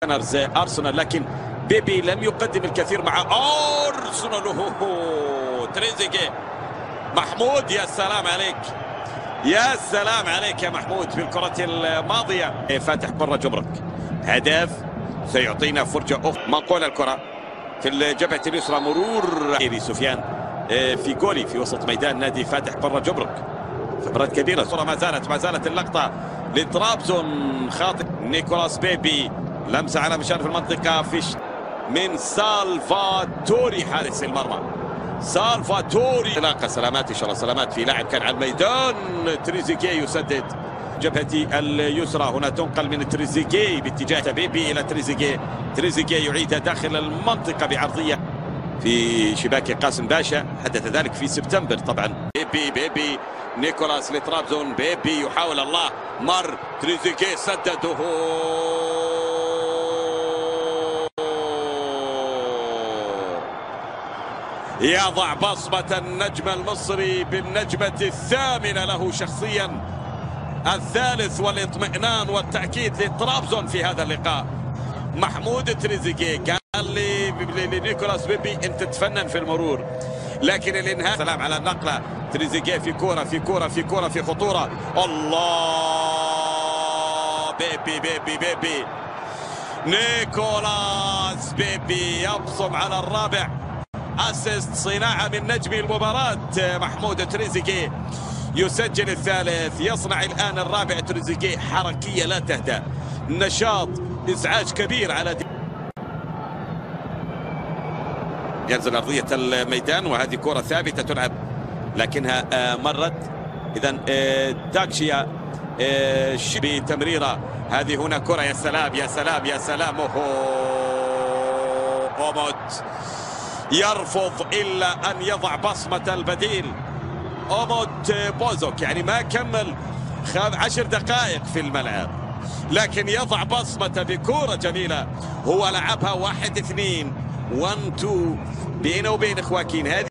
أرسنال، لكن بيبي لم يقدم الكثير مع أرسنال. تريزيجيه محمود، يا سلام عليك، يا سلام عليك يا محمود في الكرة الماضية. فاتح برا جبرك، هدف سيعطينا فرجة أخرى. منقول الكرة في الجبهة اليسرى، مرور سفيان في جولي في وسط ميدان نادي فاتح برا جبرك. خبرات كبيرة. الصورة ما زالت اللقطة لطرابزون. خاطئ نيكولاس بيبي، لمسة على مشارف المنطقة من سالفاتوري حارس المرمى. سالفاتوري علاقة سلامات، ان شاء الله سلامات في لاعب كان على الميدان. تريزيجيه يسدد جبهتي اليسرى، هنا تنقل من تريزيجيه باتجاه بيبي الى تريزيجيه. تريزيجيه يعيدها داخل المنطقة بعرضية في شباك قاسم باشا، حدث ذلك في سبتمبر طبعا. بيبي نيكولاس لطرابزون، بيبي يحاول الله، مر تريزيجيه سدده. يضع بصمة النجم المصري بالنجمة الثامنة له شخصيا، الثالث، والاطمئنان والتأكيد لطرابزون في هذا اللقاء. محمود تريزيجيه قال لنيكولاس بيبي انت تفنن في المرور، لكن الانهاء. سلام على النقلة. تريزيجيه في كرة في خطورة. الله، بيبي نيكولاس بيبي يبصم على الرابع. اسيست، صناعة من نجم المباراة محمود تريزيجيه، يسجل الثالث، يصنع الآن الرابع. تريزيجيه حركية لا تهدأ، نشاط، إزعاج كبير على ينزل أرضية الميدان، وهذه كرة ثابتة تلعب لكنها مرت. إذا داكشيا بتمريرة، هذه هنا كرة. يا سلام يا سلام يا سلام. أوموت يرفض إلا أن يضع بصمة البديل. أوموت بوزوك يعني ما كمل 10 دقائق في الملعب، لكن يضع بصمة بكرة جميلة. هو لعبها 1-2 1-2 بينه وبين خواكين. هذه